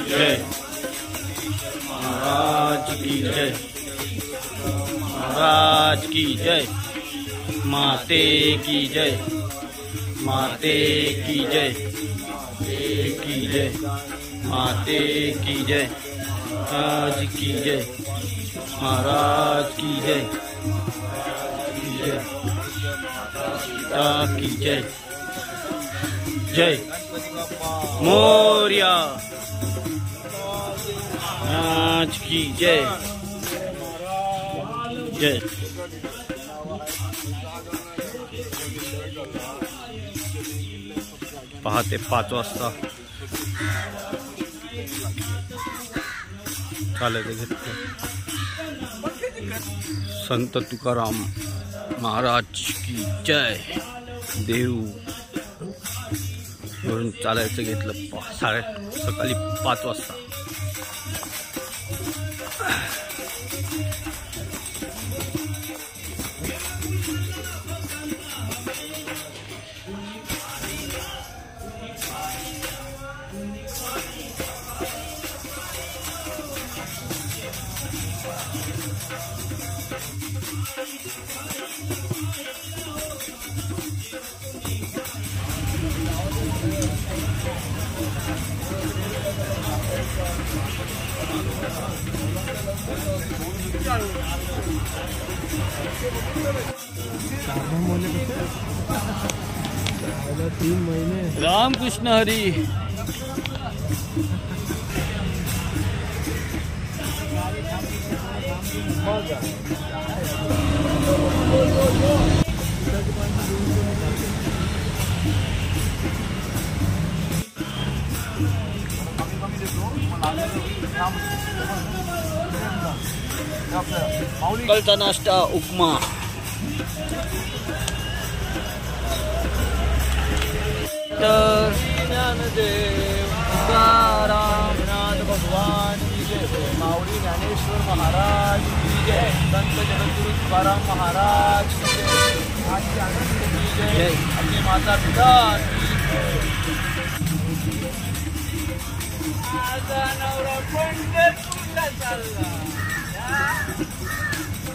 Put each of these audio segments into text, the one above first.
जय महाराज की जय, महाराज की जय, माते की जय, माते की जय, की जय, माते की जय, आज की जय, महाराज की जय, पिता की जय, जय मोरिया, आज की जय, जय। पहाटे 5 वाजता चालायचं घेतलं। संत तुकाराम महाराज की जय, देव वरून चालायचं घेतलं सकाळी 5 वाजता। रामकृष्ण हरी। कलचा नाश्ता उपमा। ज्ञानदेव तुकाराम नाथ भगवान की जय, माऊली ज्ञानेश्वर महाराज की जय, संत जगद्गुरु तुकाराम महाराज की जय, आजी आनंद की जय, अपने माता पिता की जय। आजा नवरा पंढरपूरला चालला,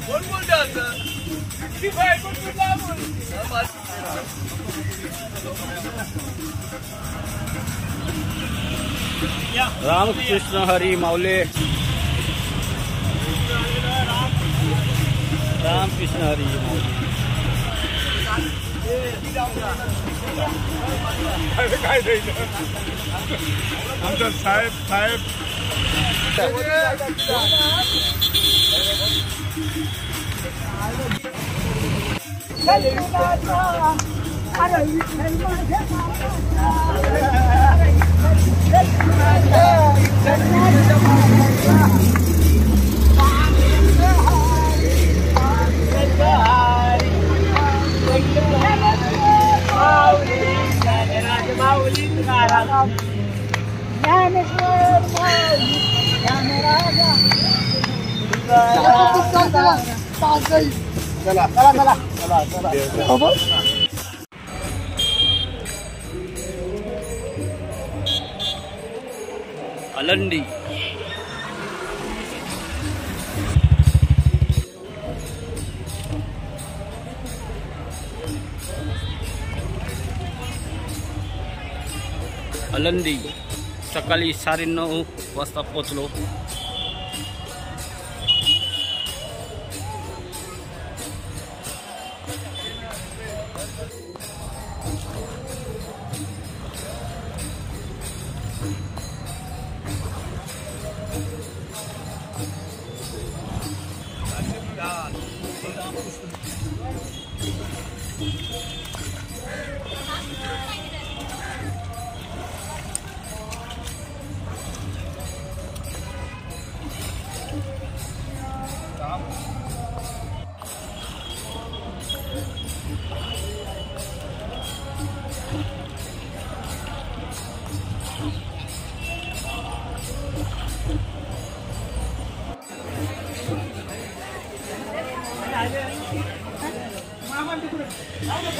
बोल बोल जाता की बायको तुला बोल। रामकृष्ण हरी माऊले, रामकृष्ण हरी माऊले। काय आमचा साहेब साहेब चला चला चला चला चला। अलंडी अलंदी सकाळी 9:30 वाजता पोचलो।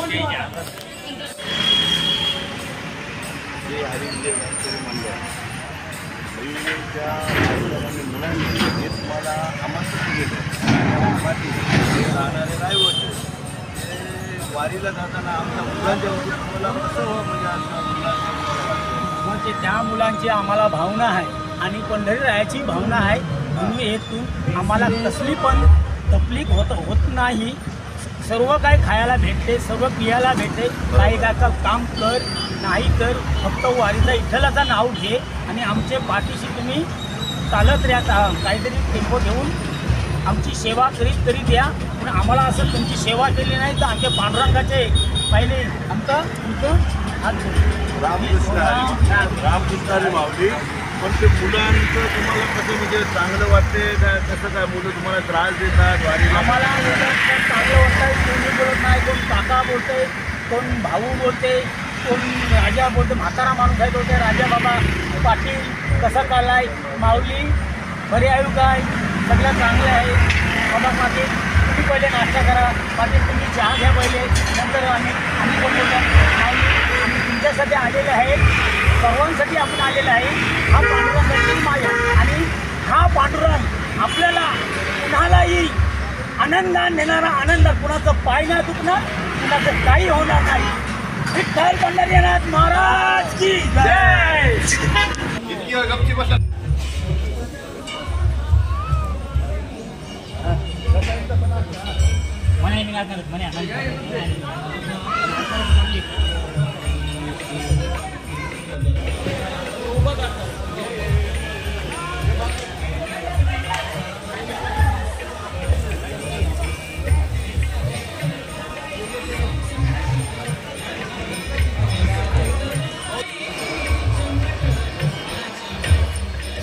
श्री हरिंद्र मंडळ मुलांनी तुम्हाला आमंत्रण केलं राहणारे नाही होते वारीला जाताना आमच्या मुलांच्या वतीने तुम्हाला कसं म्हणजे त्या मुलांची आम्हाला भावना आहे आणि पंढरीरायाची भावना आहे म्हणून हेतू आम्हाला कसली पण तकलीफ होत नाही. सर्व काय खायला भेटते, सर्व पियाला भेटते. काही काय काम कर नाही तर फक्त वारीचा विठ्ठलाचं नाव घे आणि आमचे पाठीशी तुम्ही चालत राहा. काहीतरी टेम्पो घेऊन आमची सेवा तरी द्या. पण आम्हाला असं तुमची सेवा केली नाही तर आमच्या पांडुरंगाचे पहिले तुमचं रामकृष्ण हरी माऊली. पण ते मुलांचं तुम्हाला कसं म्हणजे चांगलं वाटते काय कसं काय मुलं तुम्हाला त्रास देतात वारीला? आम्हाला चांगलं वाटतंय. कोणी बोलत नाही, कोण काका बोलते, कोण भाऊ बोलते, कोण राजा बोलते. म्हातारा माणूस आहे बोलते राजा बाबा पाटील कसं चाललाय माऊली बरे आयु काय सगळं चांगलं आहे. बाबा पाटील तुम्ही पहिले नाश्ता करा, पाटील तुम्ही चहा घ्या पहिले, नंतर आम्ही कोण बोलतो माऊली आम्ही तुमच्यासाठी आलेले आहे, सर्वांसाठी आपण आलेलं आहे. हा पांडुरंगाची माया आणि हा पांडुरंग आपल्याला कुणालाही आनंदात नेणारा आनंद. कुणाचं पाय नाही दुखणार, कुणाचं काही होणार नाही. विठ्ठल पंढरीनाथ महाराज की जय. इतकी गपची बसा.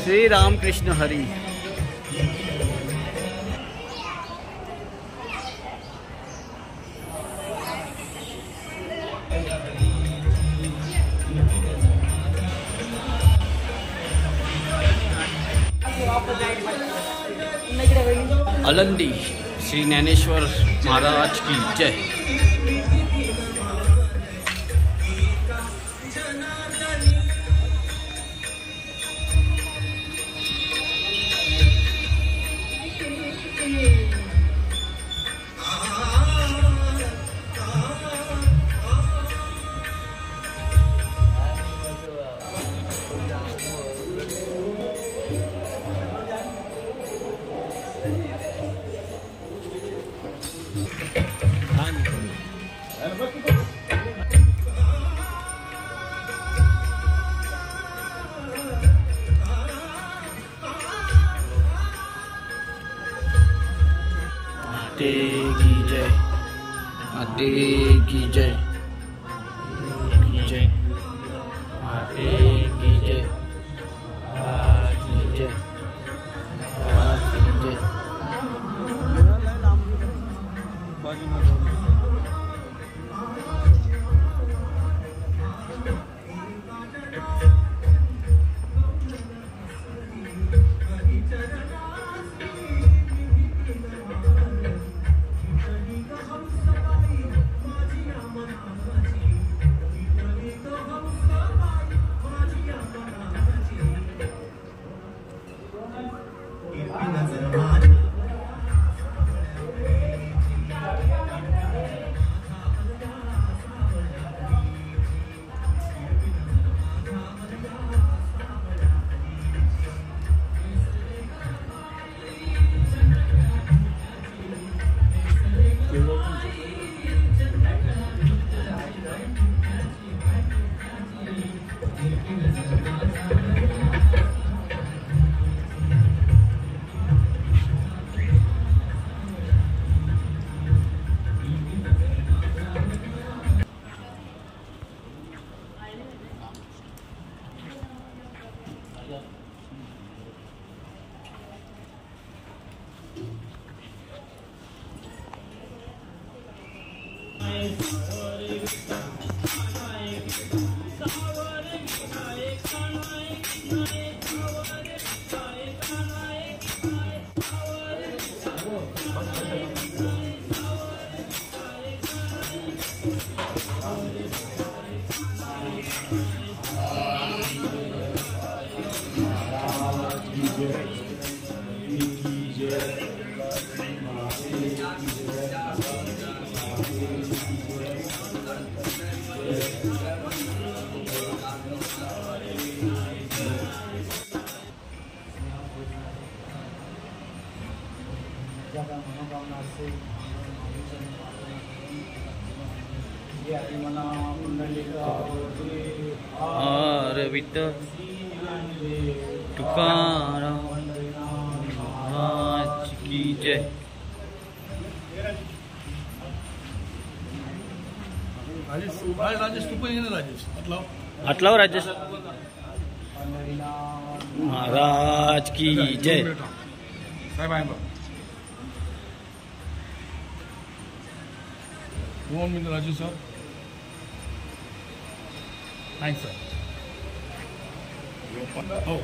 श्री रामकृष्ण हरी. अलंदी श्री ज्ञानेश्वर महाराज की जय. माते की जय, माते की जय, जय माते की जय, की जय, की जय. मनोकामना असेल मना हर विठ्ठल तुकाराम महाराज की जय। राजेश तू पण येणार राजेश हातलाव राजेश महाराज की जय। साहेब आहे बघ 1 minute Raju sir thanks sir हो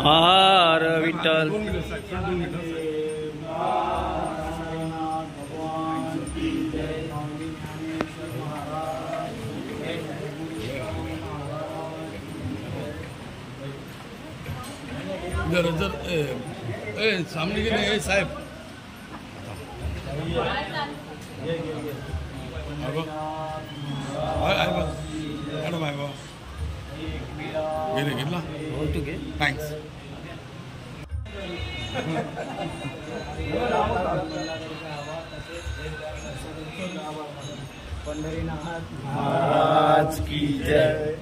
हर विठ्ठल 2 मिनिट साहेब 2 मिनिट जर सामने गेले साहेब मॅडम आहे बा गेले घेतला थँक्स पंढरीनाथ महाराज की जय।